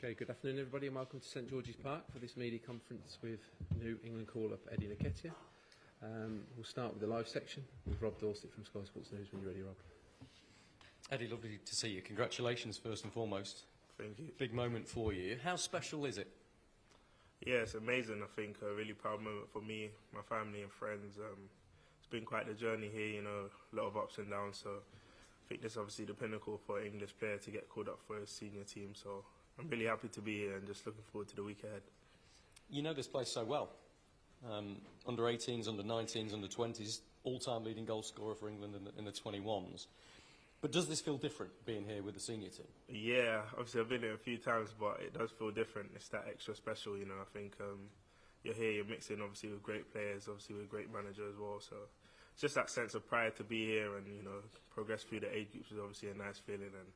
Okay, good afternoon everybody and welcome to St George's Park for this media conference with New England call-up Edwin Nketiah. We'll start with the live section with Rob Dorset from Sky Sports News. When you're ready, Rob. Eddie, lovely to see you. Congratulations first and foremost. Thank you. Big moment for you. How special is it? Yeah, it's amazing. I think a really proud moment for me, my family and friends. It's been quite the journey here, you know, a lot of ups and downs. So I think this is obviously the pinnacle for an English player to get called up for a senior team. So I'm really happy to be here and just looking forward to the week ahead. You know this place so well. Under 18s, under 19s, under 20s, all-time leading goal scorer for England in the 21s. But does this feel different, being here with the senior team? Yeah, obviously I've been here a few times, but it does feel different. It's that extra special, you know. I think you're here, you're mixing obviously with great players, obviously with a great manager as well. So it's just that sense of pride to be here and, you know, progress through the age groups is obviously a nice feeling, and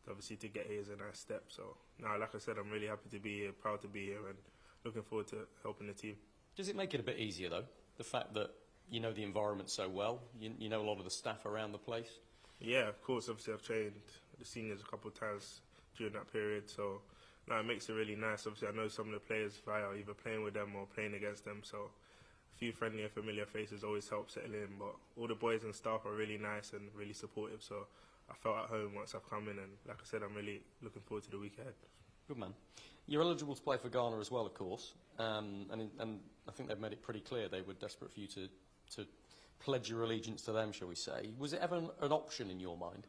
obviously to get here is a nice step. So now, like I said, I'm really happy to be here, proud to be here, and looking forward to helping the team. Does it make it a bit easier though, the fact that you know the environment so well, you know a lot of the staff around the place? Yeah, of course. Obviously I've trained the seniors a couple of times during that period, so now it makes it really nice. Obviously I know some of the players via either playing with them or playing against them, so a few friendly and familiar faces always help settle in, but all the boys and staff are really nice and really supportive, so I felt at home once I've come in, and like I said, I'm really looking forward to the week ahead. Good man. You're eligible to play for Ghana as well, of course, and I think they've made it pretty clear they were desperate for you to pledge your allegiance to them, shall we say. Was it ever an option in your mind?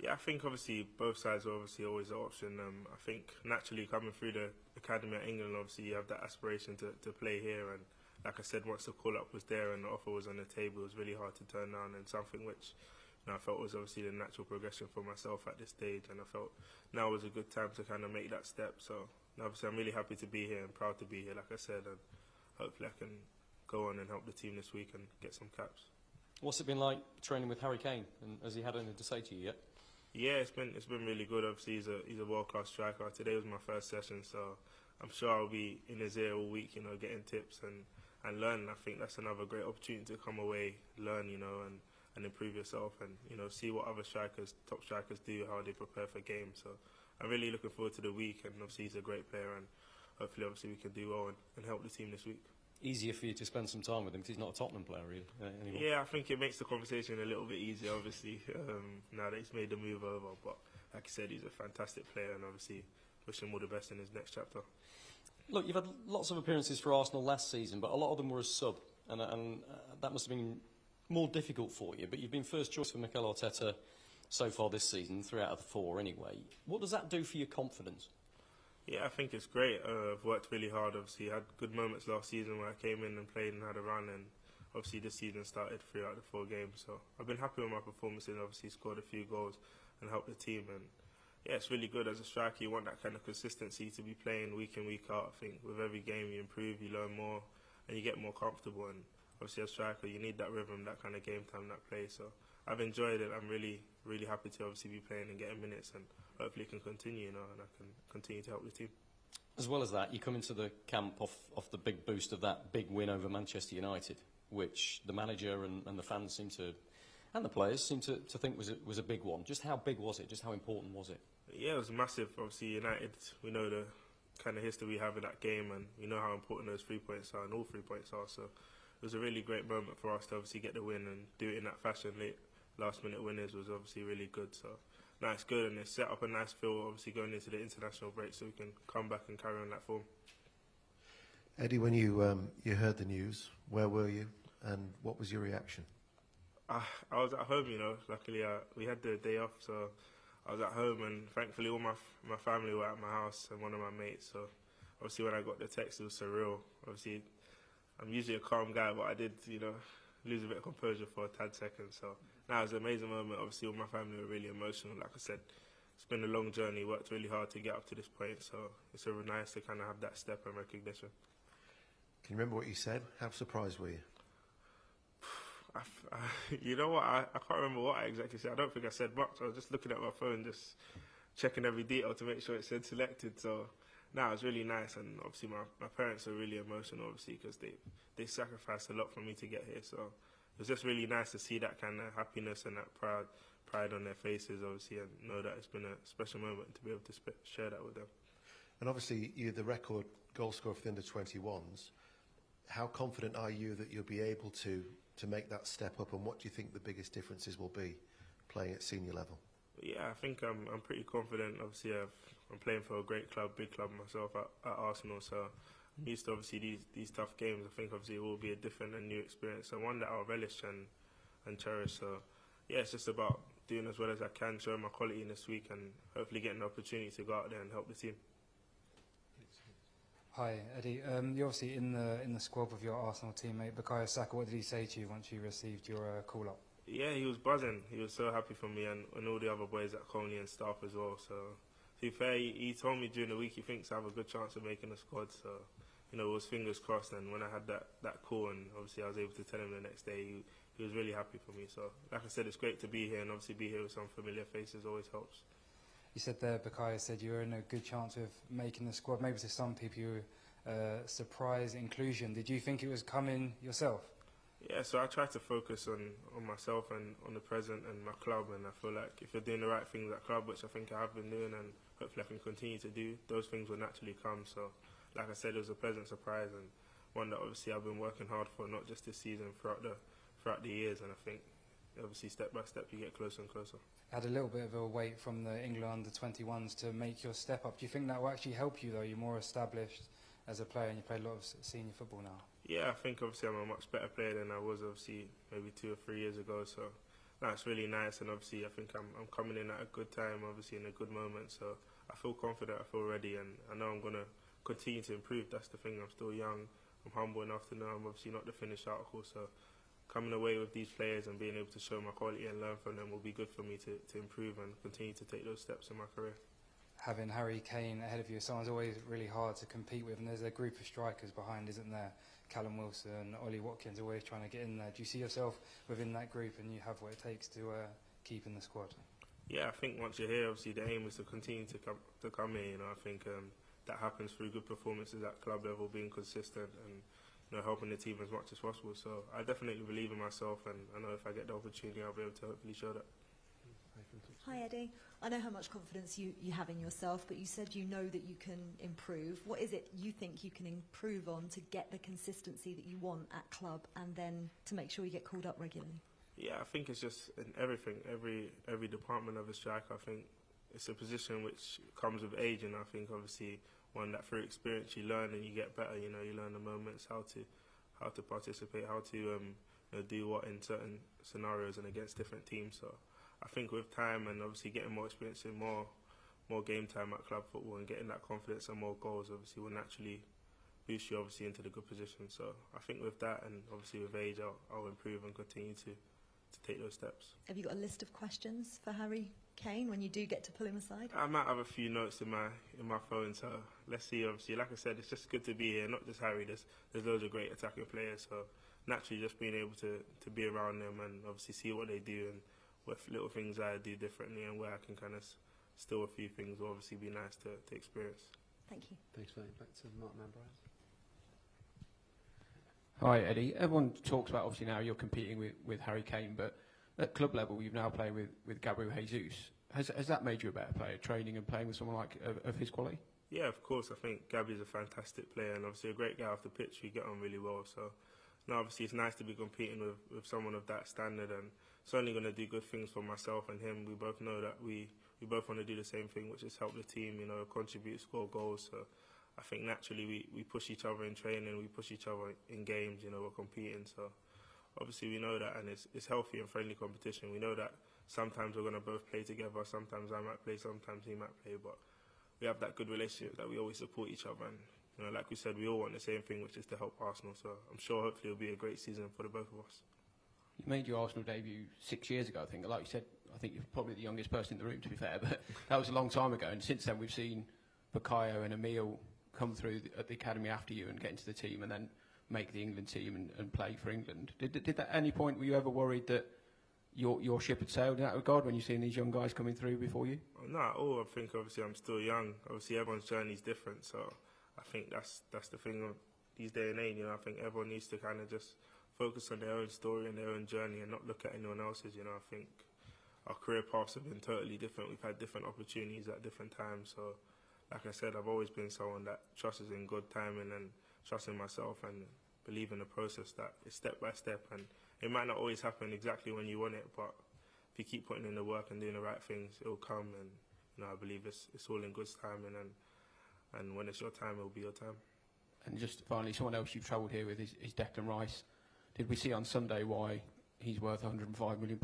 Yeah, I think obviously both sides are obviously always an option. I think naturally coming through the academy at England, obviously you have that aspiration to play here, and like I said, once the call-up was there and the offer was on the table, it was really hard to turn down, and something which, you know, I felt was obviously the natural progression for myself at this stage, and I felt now was a good time to kind of make that step. So obviously I'm really happy to be here and proud to be here, like I said, and hopefully I can go on and help the team this week and get some caps. What's it been like training with Harry Kane, and has he had anything to say to you yet? Yeah, it's been really good. Obviously he's a world-class striker. Today was my first session, so I'm sure I'll be in his ear all week, you know, getting tips and learning. I think that's another great opportunity to come away, learn, you know, and improve yourself, and, you know, see what other strikers, top strikers do, how they prepare for games. So I'm really looking forward to the week, and obviously he's a great player, and hopefully obviously we can do well and help the team this week. Easier for you to spend some time with him because he's not a Tottenham player really, anymore. Yeah, I think it makes the conversation a little bit easier, obviously, now that he's made the move over. But like I said, he's a fantastic player, and obviously wish him all the best in his next chapter. Look, you've had lots of appearances for Arsenal last season, but a lot of them were as sub, and that must have been more difficult for you. But you've been first choice for Mikel Arteta so far this season, 3 out of the 4 anyway. What does that do for your confidence? Yeah, I think it's great. I've worked really hard. Obviously, had good moments last season where I came in and played and had a run, and obviously this season started 3 out of the 4 games. So I've been happy with my performances. Obviously, scored a few goals and helped the team. And yeah, it's really good as a striker. You want that kind of consistency to be playing week in, week out. I think with every game you improve, you learn more, and you get more comfortable. And obviously, as a striker, you need that rhythm, that kind of game time, that play. So I've enjoyed it. I'm really happy to obviously be playing and getting minutes, and hopefully it can continue, you know, and I can continue to help the team. As well as that, you come into the camp off the big boost of that big win over Manchester United, which the manager and the fans seem to, and the players seem to think was a big one. Just how big was it? Just how important was it? Yeah, it was massive. Obviously, United, we know the kind of history we have in that game, and we know how important those 3 points are, and all 3 points are. So it was a really great moment for us to obviously get the win and do it in that fashion. Late last-minute winners was obviously really good. So now it's good, and it's set up a nice feel, obviously, going into the international break, so we can come back and carry on that form. Eddie, when you heard the news, where were you, and what was your reaction? I was at home, you know. Luckily, we had the day off, so I was at home, and thankfully all my family were at my house and one of my mates. So obviously when I got the text, it was surreal. Obviously, I'm usually a calm guy, but I did, you know, lose a bit of composure for a tad second. So now it was an amazing moment. Obviously all my family were really emotional. Like I said, it's been a long journey, worked really hard to get up to this point, so it's really nice to kind of have that step and recognition. Can you remember what you said? How surprised were you? You know what, I can't remember what I exactly said. I don't think I said much. I was just looking at my phone, just checking every detail to make sure it said selected. So now it was really nice, and obviously my parents are really emotional, obviously, because they sacrificed a lot for me to get here. So it was just really nice to see that kind of happiness and that pride on their faces, obviously, and know that it's been a special moment to be able to share that with them. And obviously, you're the record goal scorer for the under-21s. How confident are you that you'll be able to make that step up, and what do you think the biggest differences will be playing at senior level? Yeah, I think I'm pretty confident. Obviously, I'm playing for a great club, big club myself at Arsenal, so I'm used to obviously these tough games. I think obviously it will be a different and new experience, and one that I'll relish and cherish. So yeah, it's just about doing as well as I can, showing my quality in this week, and hopefully getting the opportunity to go out there and help the team. Hi, Eddie. You're obviously in the squad with your Arsenal teammate Bukayo Saka. What did he say to you once you received your call-up? Yeah, he was buzzing. He was so happy for me and all the other boys at Coney and staff as well. So, to be fair, he told me during the week he thinks I have a good chance of making the squad. So, you know, it was fingers crossed. And when I had that call, and obviously I was able to tell him the next day, he was really happy for me. So, like I said, it's great to be here, and obviously be here with some familiar faces always helps. You said there, Bukayo said you were in a good chance of making the squad. Maybe to some people, you were surprise inclusion. Did you think it was coming yourself? Yeah, so I try to focus on myself and on the present and my club, and I feel like if you're doing the right things at club, which I think I have been doing and hopefully I can continue to do, those things will naturally come. So, like I said, it was a pleasant surprise and one that obviously I've been working hard for, not just this season, throughout the years, and I think obviously step by step you get closer and closer. Had a little bit of a wait from the England under-21s to make your step up. Do you think that will actually help you though? You're more established as a player and you play a lot of senior football now. Yeah, I think obviously I'm a much better player than I was obviously maybe 2 or 3 years ago. So that's really nice, and obviously I think I'm coming in at a good time, obviously in a good moment. So I feel confident, I feel ready, and I know I'm gonna continue to improve. That's the thing. I'm still young. I'm humble enough to know I'm obviously not the finished article. So coming away with these players and being able to show my quality and learn from them will be good for me to improve and continue to take those steps in my career. Having Harry Kane ahead of you, someone's always really hard to compete with, and there's a group of strikers behind, isn't there? Callum Wilson, Ollie Watkins always trying to get in there. Do you see yourself within that group and you have what it takes to keep in the squad? Yeah, I think once you're here, obviously the aim is to continue to come here. You know, I think that happens through good performances at club level, being consistent and helping the team as much as possible. So I definitely believe in myself, and I know if I get the opportunity, I'll be able to hopefully show that. Hi Eddie, I know how much confidence you have in yourself, but you said you know that you can improve. What is it you think you can improve on to get the consistency that you want at club, and then to make sure you get called up regularly? Yeah, I think it's just in everything, every department of a striker. I think it's a position which comes with age, and I think obviously one that through experience you learn and you get better. You know, you learn the moments, how to participate, how to do what in certain scenarios and against different teams. So I think with time and obviously getting more experience in more game time at club football and getting that confidence and more goals obviously will naturally boost you obviously into the good position. So I think with that and obviously with age I'll improve and continue to take those steps. Have you got a list of questions for Harry Kane when you do get to pull him aside? I might have a few notes in my phone, so let's see. Obviously, like I said, it's just good to be here. Not just Harry, there's loads of great attacking players, so naturally just being able to be around them and obviously see what they do and what little things I do differently and where I can kind of steal a few things will obviously be nice to experience. Thank you. Thanks, mate. Back to Mark Manbright. Hi, Eddie. Everyone talks about, obviously now you're competing with Harry Kane, but at club level you've now played with Gabriel Jesus. Has that made you a better player, training and playing with someone like of his quality? Yeah, of course. I think Gabby's a fantastic player and obviously a great guy off the pitch. We get on really well. So, no, obviously it's nice to be competing with someone of that standard, and it's only going to do good things for myself and him. We both know that we both want to do the same thing, which is help the team, contribute, score goals. So I think naturally we push each other in training, we push each other in games, we're competing. So obviously we know that, and it's healthy and friendly competition. We know that sometimes we're going to both play together, sometimes I might play, sometimes he might play, but we have that good relationship that we always support each other. And like we said, we all want the same thing, which is to help Arsenal. So I'm sure hopefully it'll be a great season for the both of us. You made your Arsenal debut 6 years ago, I think. Like you said, I think you're probably the youngest person in the room, to be fair, but that was a long time ago. And since then, we've seen Bukayo and Emile come through at the academy after you and get into the team and then make the England team and play for England. Did at any point were you ever worried that your ship had sailed in that regard when you've seen these young guys coming through before you? Not at all. I think obviously I'm still young. Obviously everyone's journey is different, so I think that's the thing of these day and age. I think everyone needs to kind of just focus on their own story and their own journey and not look at anyone else's. I think our career paths have been totally different. We've had different opportunities at different times. So, like I said, I've always been someone that trusts in good timing and trusts in myself and believe in the process that it's step by step, and it might not always happen exactly when you want it, but if you keep putting in the work and doing the right things, it'll come. And you know, I believe it's all in good timing, and when it's your time, it'll be your time. And just finally, someone else you've travelled here with is Declan Rice. Did we see on Sunday why he's worth £105 million?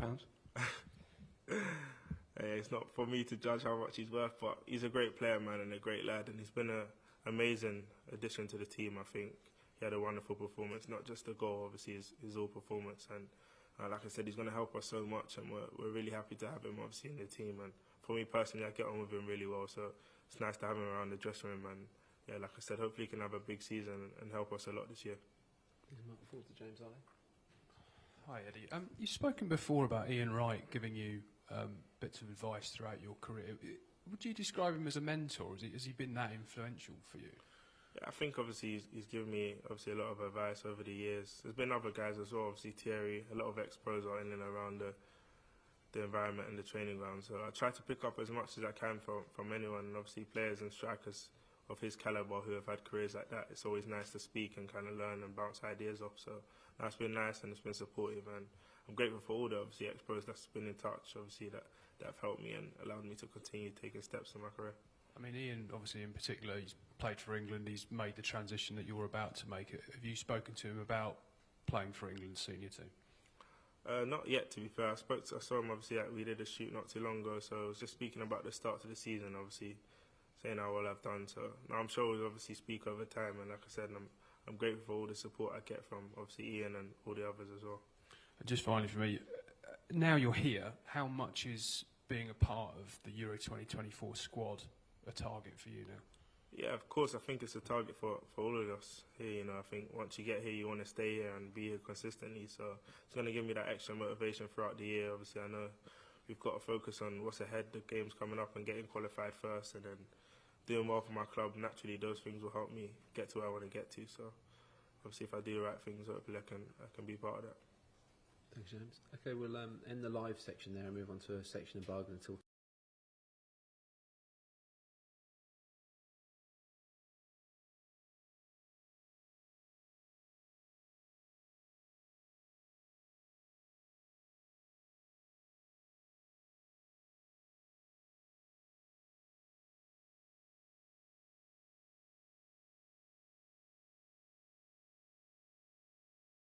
It's not for me to judge how much he's worth, but he's a great player, man, and a great lad, and he's been an amazing addition to the team. I think he had a wonderful performance, not just a goal, obviously, his all performance. And like I said, he's going to help us so much, and we're really happy to have him, obviously, in the team. And for me personally, I get on with him really well, so it's nice to have him around the dressing room. And yeah, like I said, hopefully he can have a big season and help us a lot this year. Forward to James Ali. Hi, Eddie. You've spoken before about Ian Wright giving you bits of advice throughout your career. Would you describe him as a mentor? Has he been that influential for you? Yeah, I think obviously he's given me obviously a lot of advice over the years. There's been other guys as well, obviously Thierry, a lot of ex-pros are in and around the environment and the training ground. So I try to pick up as much as I can from anyone, and obviously players and strikers of his calibre who have had careers like that. It's always nice to speak and kind of learn and bounce ideas off. So that's been nice, and it's been supportive, and I'm grateful for all the obviously ex-pros that's been in touch, obviously that have helped me and allowed me to continue taking steps in my career. I mean, Ian, obviously in particular, he's played for England, he's made the transition that you're about to make. Have you spoken to him about playing for England's senior team? Not yet, to be fair. I saw him, obviously, we did a shoot not too long ago, so I was just speaking about the start of the season, obviously, saying how well I've done. So now I'm sure we'll obviously speak over time, and like I said, I'm grateful for all the support I get from, obviously, Ian and all the others as well. And just finally for me, now you're here, how much is being a part of the Euro 2024 squad a target for you now? Yeah, of course, I think it's a target for all of us here. You know, I think once you get here, you want to stay here and be here consistently. So it's going to give me that extra motivation throughout the year. Obviously, I know we've got to focus on what's ahead, the games coming up, and getting qualified first, and then doing well for my club. Naturally, those things will help me get to where I want to get to. So obviously, if I do the right things, hopefully I can be part of that. Thanks, James. Okay, we'll end the live section there and move on to a section of bargain and talk.